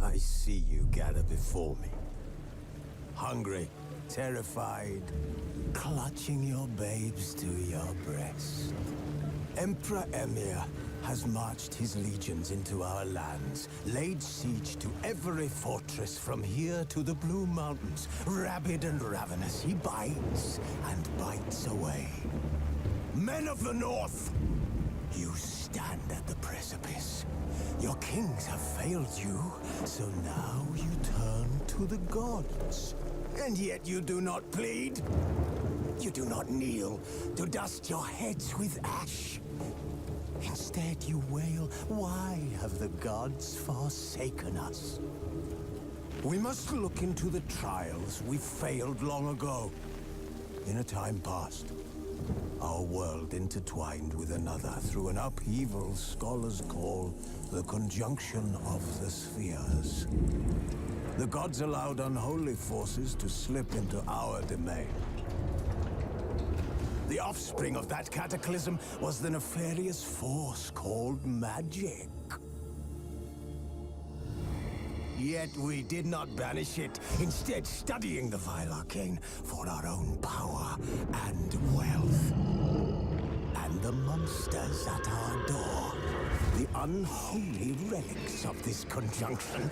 I see you gather before me. Hungry, terrified, clutching your babes to your breast. Emperor Emhyr has marched his legions into our lands, laid siege to every fortress from here to the Blue Mountains. Rabid and ravenous, he bites and bites away. Men of the North, you stand at the precipice. Your kings have failed you, so now you turn to the gods. And yet you do not plead. You do not kneel to dust your heads with ash. Instead you wail, why have the gods forsaken us? We must look into the trials we failed long ago. In a time past, our world intertwined with another through an upheaval scholars call the conjunction of the spheres. The gods allowed unholy forces to slip into our domain. The offspring of that cataclysm was the nefarious force called magic. Yet we did not banish it, instead studying the vile arcane for our own power and wealth. And the monsters at our door, the unholy relics of this conjunction.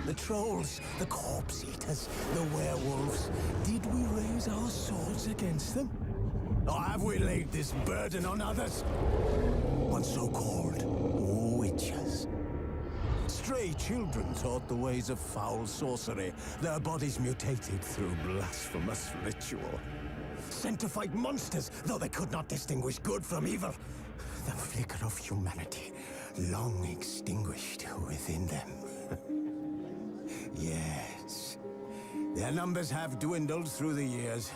The trolls, the corpse eaters, the werewolves. Did we raise our swords against them? Or have we laid this burden on others? On so-called witches. Stray children taught the ways of foul sorcery, their bodies mutated through blasphemous ritual. Sent to fight monsters, though they could not distinguish good from evil. The flicker of humanity, long extinguished within them. Yes, their numbers have dwindled through the years.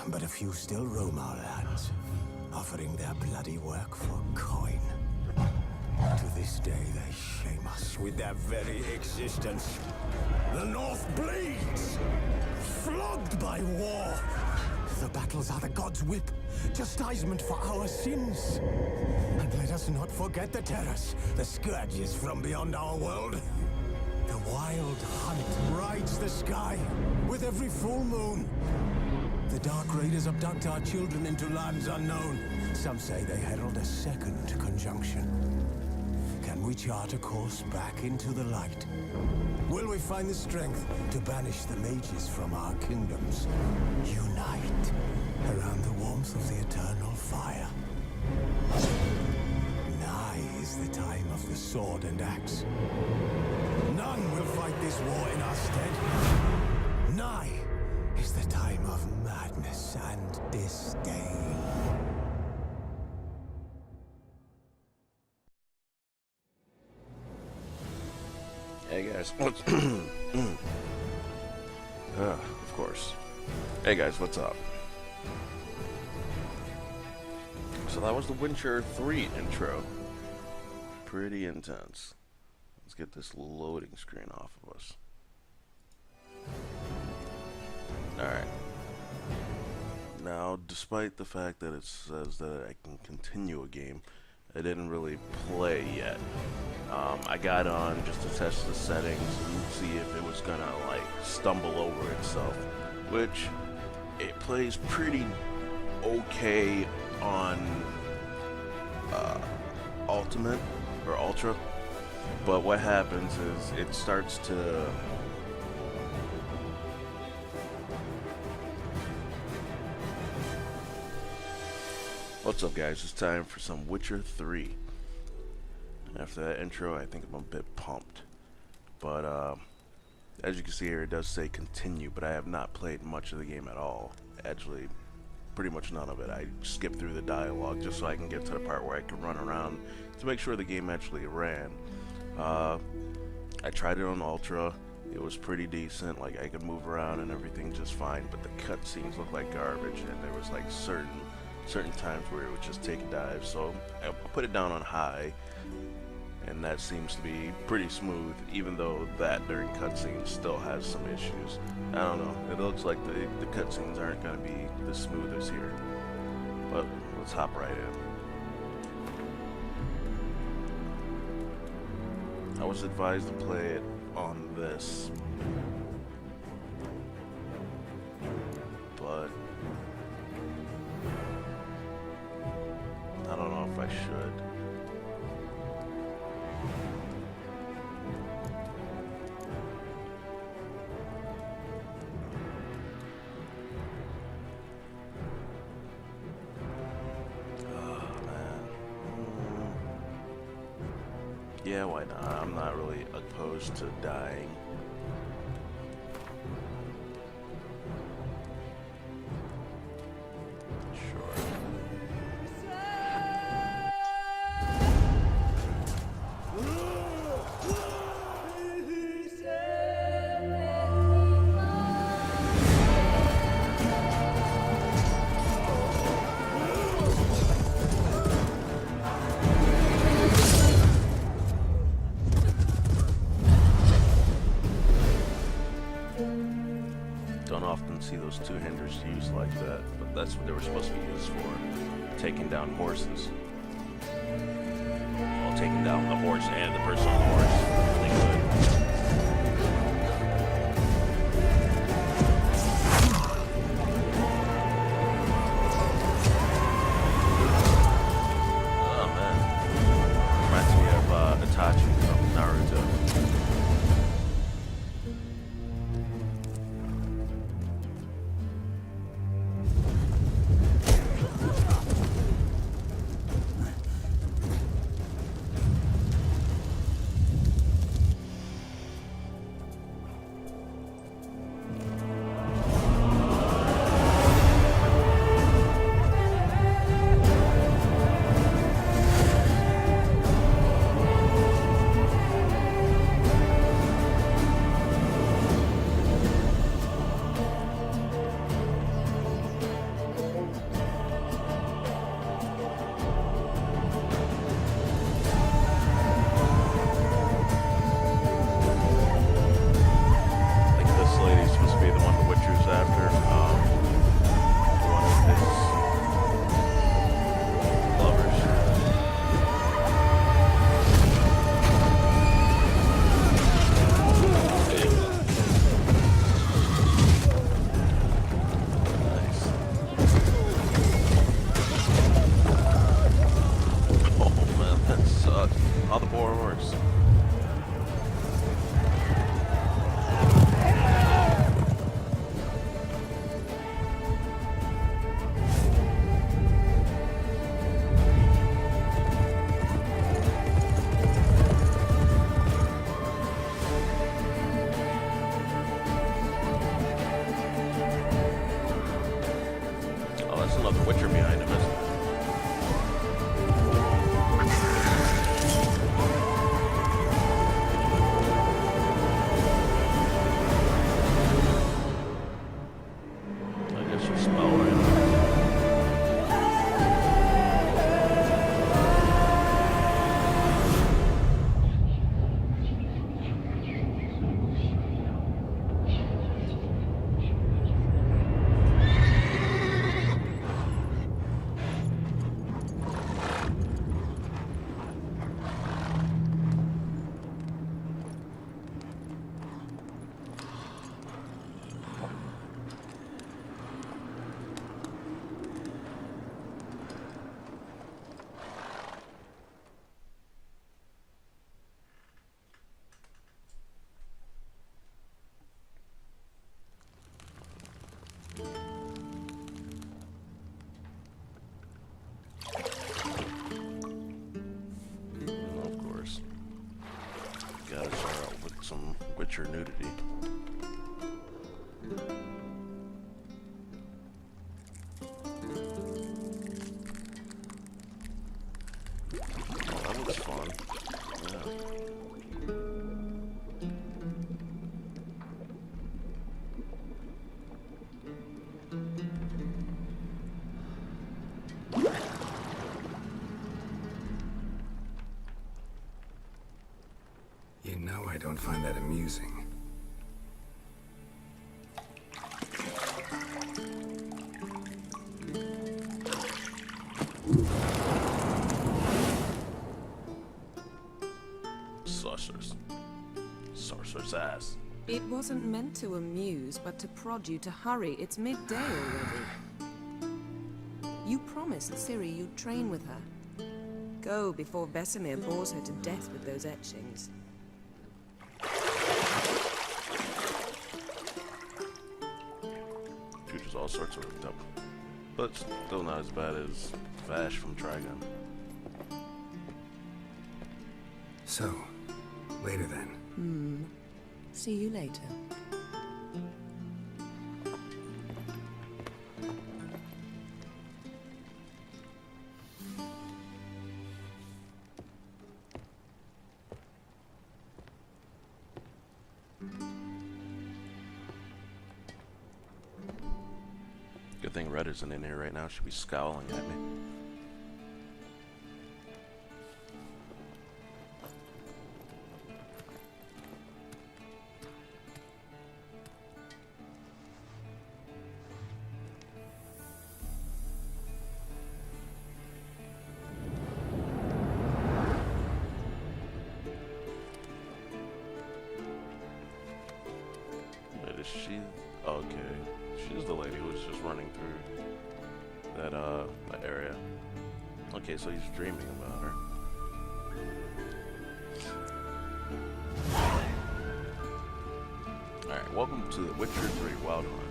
But a few still roam our lands, offering their bloody work for coin. To this day, they shame us with their very existence. The North bleeds, flogged by war. The battles are the gods' whip, chastisement for our sins. And let us not forget the terrors, the scourges from beyond our world. The wild hunt rides the sky with every full moon. The Dark Raiders abduct our children into lands unknown. Some say they herald a second conjunction. Can we chart a course back into the light? Will we find the strength to banish the mages from our kingdoms? Unite around the warmth of the eternal fire. Nigh is the time of the sword and axe. None will fight this war in our stead. Nigh is the time of madness and disdain. Hey guys, what's of course. Hey guys, what's up? So that was the Witcher 3 intro. Pretty intense. Let's get this loading screen off of us. Alright. Now, despite the fact that it says that I can continue a game, I didn't really play yet. I got on just to test the settings and see if it was gonna like stumble over itself, which it plays pretty okay on Ultimate or Ultra, but what happens is it starts to What's up guys, it's time for some Witcher 3. After that intro, I think I'm a bit pumped. But as you can see here, it does say continue, but I have not played much of the game at all. Actually, pretty much none of it. I skipped through the dialogue just so I can get to the part where I can run around to make sure the game actually ran. I tried it on Ultra. It was pretty decent, like I could move around and everything just fine, but the cutscenes looked like garbage, and there was like certain times where it would just take a dive. So I put it down on high, and that seems to be pretty smooth, even though that during cutscenes still has some issues. I don't know, it looks like the cutscenes aren't going to be the smooth as here, but let's hop right in. I was advised to play it on this. But I don't know if I should. Yeah, why not? I'm not really opposed to dying. Sure. Don't often see those two hinders used like that, but that's what they were supposed to be used for. Taking down horses. Well, taking down the horse and the person on the horse. They could. Oh man. Reminds me of Itachi from Naruto. Witcher behind him, isn't it? I guess you smell right. Gotta start out with some Witcher nudity. Oh, that looks fun. Yeah. You know I don't find that amusing. Saucers. Sorcerer's ass. It wasn't meant to amuse, but to prod you to hurry. It's midday already. You promised Ciri you'd train with her. Go before Vesemir bores her to death with those etchings. Future's all sorts of ripped up. But still not as bad as Vash from Trigun. So, later then. See you later. Good thing Red isn't in here right now. She'd be scowling at me. Wait, is she? Okay. She's the lady who was just running through that that area. Okay, so he's dreaming about her. Alright, welcome to The Witcher 3 Wild Hunt.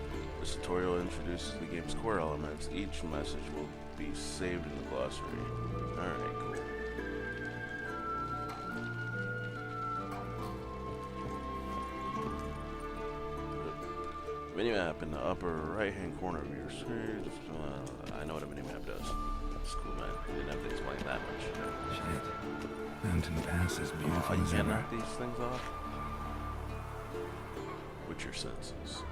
This tutorial introduces the game's core elements. Each message will be saved in the glossary. Alright, cool. Minimap in the upper right-hand corner of your screen. I know what a minimap does. That's cool, man. You didn't have to explain that much. Shit. Mountain Pass is beautiful You as can't ever. knock these things off? With your senses.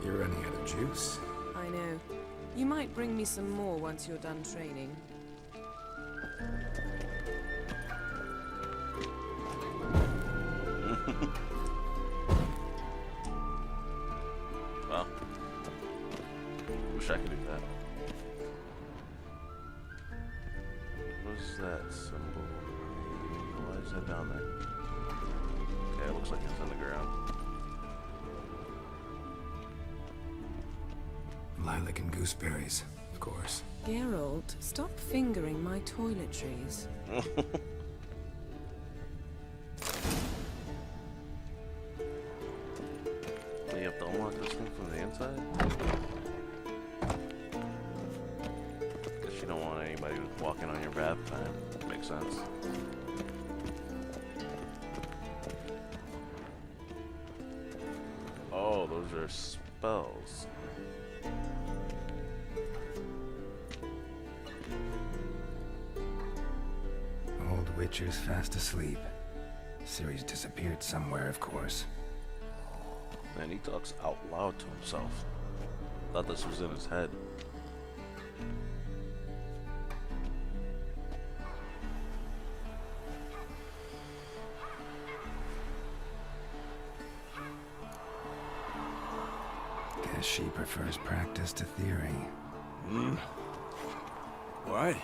You're running out of juice. I know. You might bring me some more once you're done training. Well, wish I could do that. What's that symbol? Why is that down there? Okay, it looks like it's on the ground. Lilac and gooseberries, of course. Geralt, stop fingering my toiletries. You have to unlock this thing from the inside? Guess you don't want anybody walking on your bath time. Makes sense. Oh, those are spells. Old Witcher's fast asleep. Ciri's disappeared somewhere, of course. Man, he talks out loud to himself. Thought this was in his head. Guess she prefers practice to theory. What?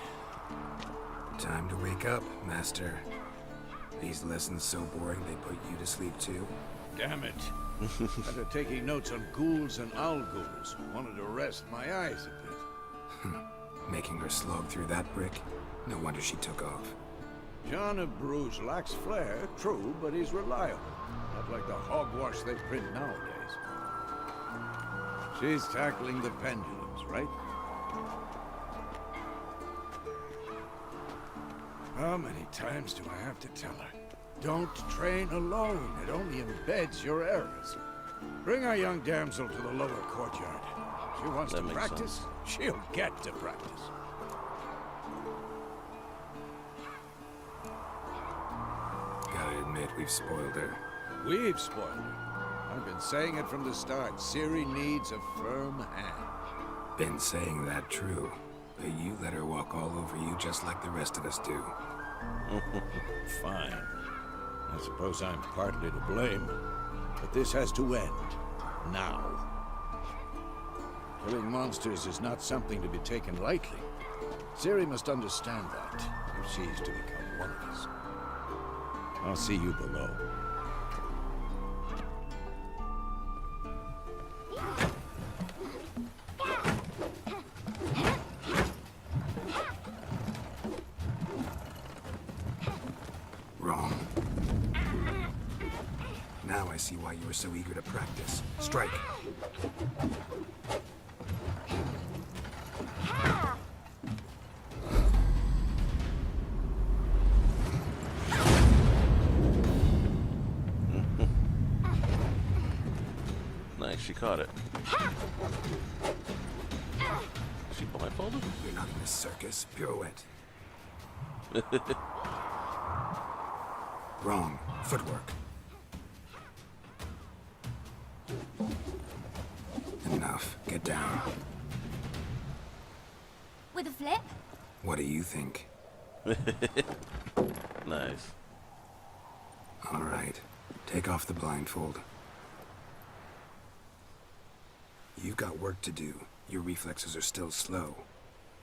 Time to wake up, Master. These lessons so boring they put you to sleep too. Damn it. After taking notes on ghouls and owl-ghouls, wanted to rest my eyes a bit. Making her slog through that brick? No wonder she took off. John of Bruges lacks flair, true, but he's reliable. Not like the hogwash they print nowadays. She's tackling the pendulums, right? How many times do I have to tell her? Don't train alone. It only embeds your errors. Bring our young damsel to the lower courtyard. She wants That to makes practice. sense. She'll get to practice. Gotta admit, we've spoiled her. We've spoiled her. I've been saying it from the start. Ciri needs a firm hand. Been saying that true. But you let her walk all over you just like the rest of us do. Fine. I suppose I'm partly to blame. But this has to end. Now. Killing monsters is not something to be taken lightly. Ciri must understand that, if she is to become one of us. I'll see you below. Wrong. Now I see why you were so eager to practice. Strike. Nice, she caught it. She blindfolded? You're not in a circus. Pirouette. Wrong. Footwork. Enough. Get down. With a flip? What do you think? Nice. All right. Take off the blindfold. You've got work to do. Your reflexes are still slow.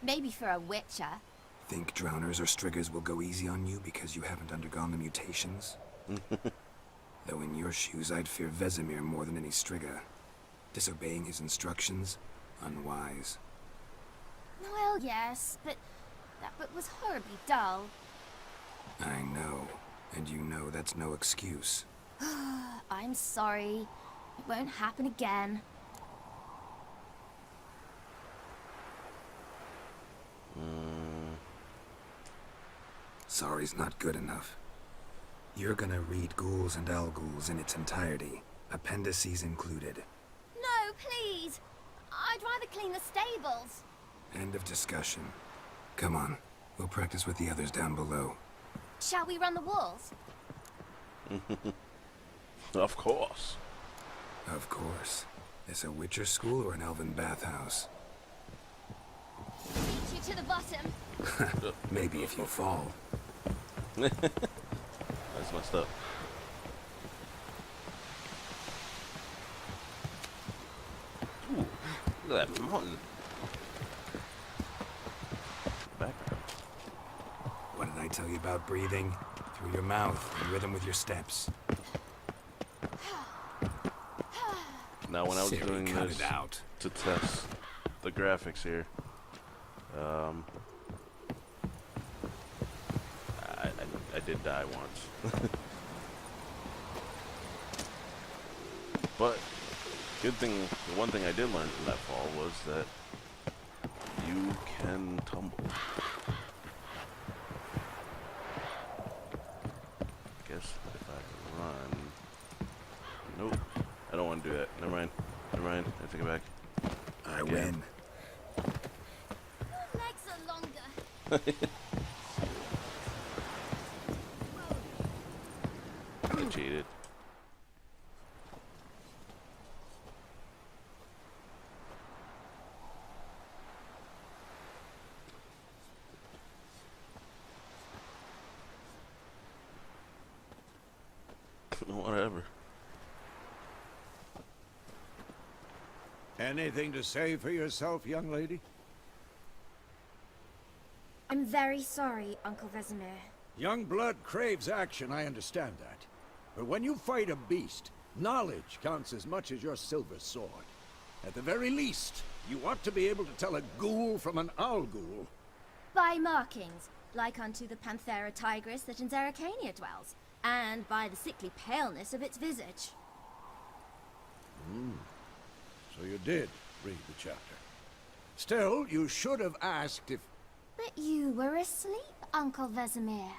Maybe for a witcher. Think drowners or striggers will go easy on you because you haven't undergone the mutations? Though in your shoes, I'd fear Vesemir more than any strigger. Disobeying his instructions? Unwise. Well, yes, but that book was horribly dull. I know. And you know that's no excuse. I'm sorry. It won't happen again. Sorry's not good enough. You're gonna read Ghouls and Al-Ghouls in its entirety, appendices included. No, please! I'd rather clean the stables. End of discussion. Come on, we'll practice with the others down below. Shall we run the walls? Of course. Of course. Is a Witcher school or an elven bathhouse? Beat you to the bottom. Maybe if you fall. That's messed up. Ooh, look at that mountain. Background. What did I tell you about breathing? Through your mouth, in rhythm with your steps. Now, when I was Ciri, doing cut this it out. to test the graphics here, I did die once. But good thing, the one thing I did learn from that fall was that you can tumble. Guess if I run, nope, I don't want to do that. Never mind. I take it back. I win. Legs are longer. I cheated. Whatever. Anything to say for yourself, young lady? I'm very sorry, Uncle Vesemir. Young blood craves action, I understand that. But when you fight a beast, knowledge counts as much as your silver sword. At the very least, you ought to be able to tell a ghoul from an Al-Ghul. By markings, like unto the Panthera tigris that in Zerrikania dwells, and by the sickly paleness of its visage. So you did read the chapter. Still, you should have asked if... But you were asleep, Uncle Vesemir.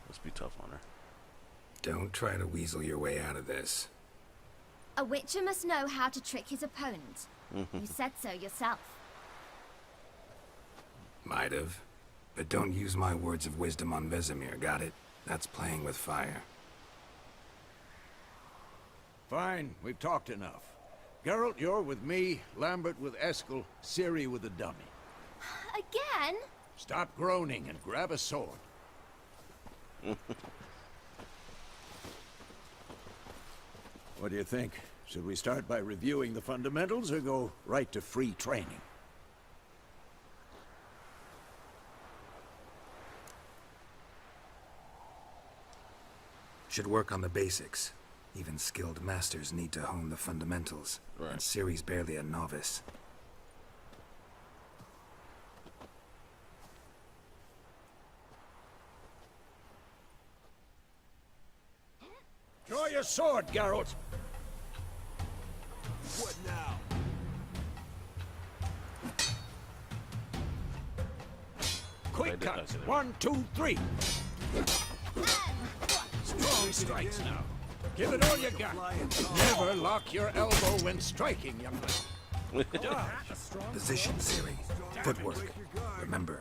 Must be tough on her. Don't try to weasel your way out of this. A witcher must know how to trick his opponent. You said so yourself. Might have. But don't use my words of wisdom on Vesemir, got it? That's playing with fire. Fine, we've talked enough. Geralt, you're with me, Lambert with Eskel, Ciri with the dummy. Again? Stop groaning and grab a sword. What do you think? Should we start by reviewing the fundamentals or go right to free training? Should work on the basics. Even skilled masters need to hone the fundamentals. Right. And Ciri's barely a novice. Draw your sword, Geralt. What now? Quick I cuts. did it. 1, 2, 3. Strong strikes now. Give it all you got. Never lock your elbow when striking, young man. Position, Ciri. Footwork. Remember.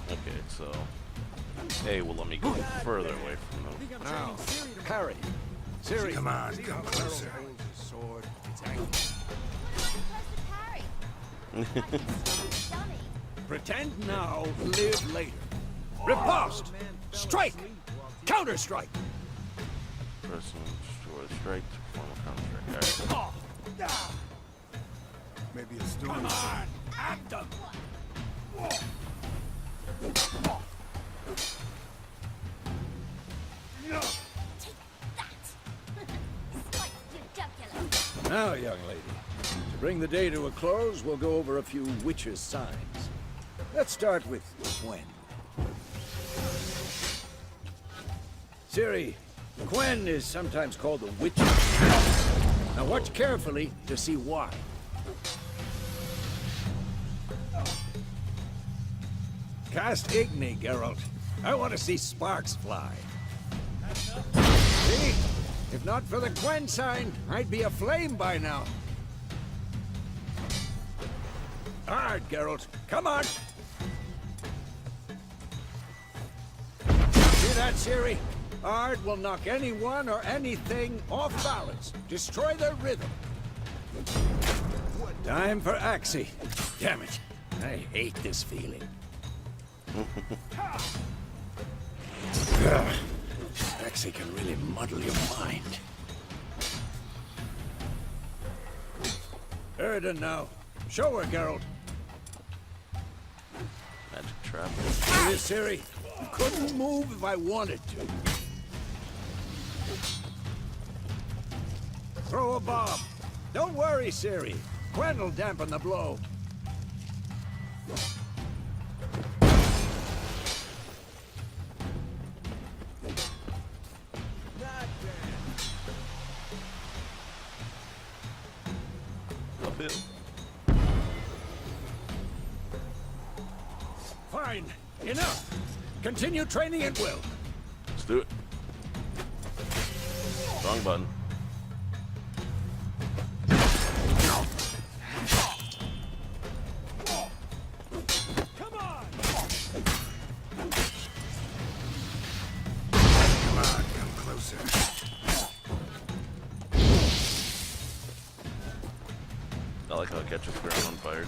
Okay, so A will let me go further away from them. Now, parry. Ciri. Come on, see come how closer. Geralt holds his sword. It's angry. Pretend now, live later. Riposte! Strike! Counter-strike! Press and destroy the strike to perform a counter strike. Alright. Maybe a storm. Come on! At them! Now, young lady, to bring the day to a close, we'll go over a few witches' signs. Let's start with Quen. Ciri, Quen is sometimes called the Witch's Sign. Now watch carefully to see why. Cast Igni, Geralt. I want to see sparks fly. See? If not for the Quen sign, I'd be aflame by now. Hard, Geralt. Come on! See that, Ciri? Ard will knock anyone or anything off balance. Destroy their rhythm. Time for Axii. Damn it. I hate this feeling. Axii can really muddle your mind. Erden now. Show her, Geralt. Magic trap. See this, Ciri? Couldn't move if I wanted to. Throw a bomb. Don't worry, Ciri. Quen will dampen the blow. A bit. Fine. Enough. Continue training at will. Let's do it. Wrong button. Come on! Come on, come closer. I like how it catches the ground on fire.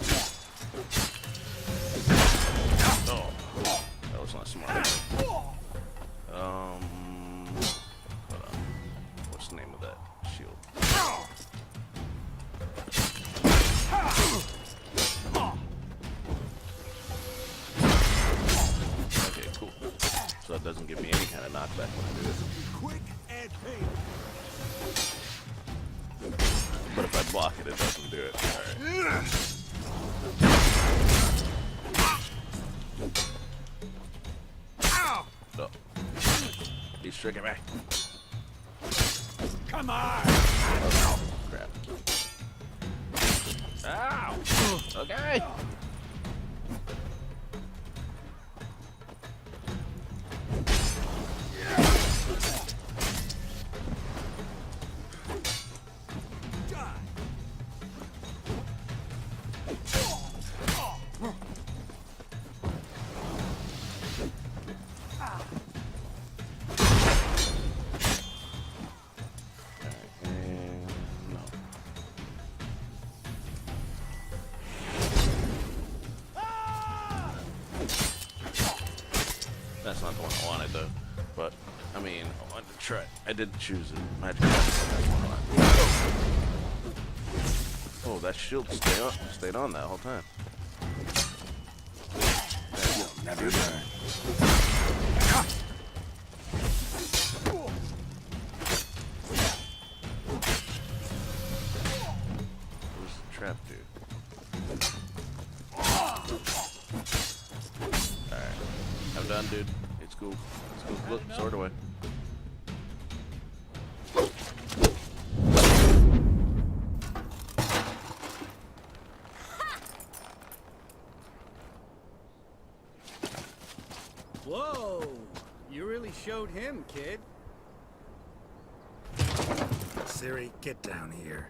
Oh, that was not smart. Hold on. What's the name of that shield? Okay, cool. So that doesn't give me any kind of knockback when I do it. Quick and painful. But if I block it, it doesn't do it. Alright. Oh. He's tricking me. Come on! Crap. Ow! Okay! That's not the one I wanted though. But I mean, I wanted to try. I did choose it. I had to Oh, that shield stayed on that whole time. You'll never learn. Where's the trap dude? Alright. I'm done, dude. It's cool. It's cool. Look, sword away. Whoa! You really showed him, kid. Ciri, get down here.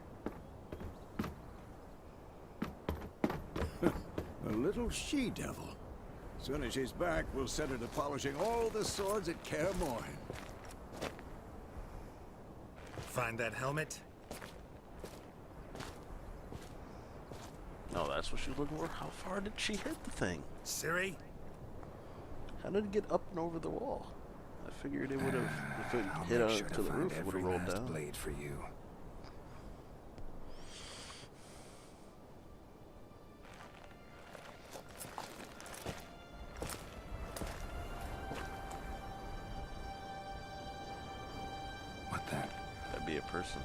A little she-devil. Soon as she's back, we'll set her to polishing all the swords at Kaer Morhen. Find that helmet? Oh, that's what she was looking for? How far did she hit the thing? Ciri? How did it get up and over the wall? I figured it would have, if it I'll hit make up sure to the find roof, it would every have rolled last down. blade for you. What then? That'd be a person.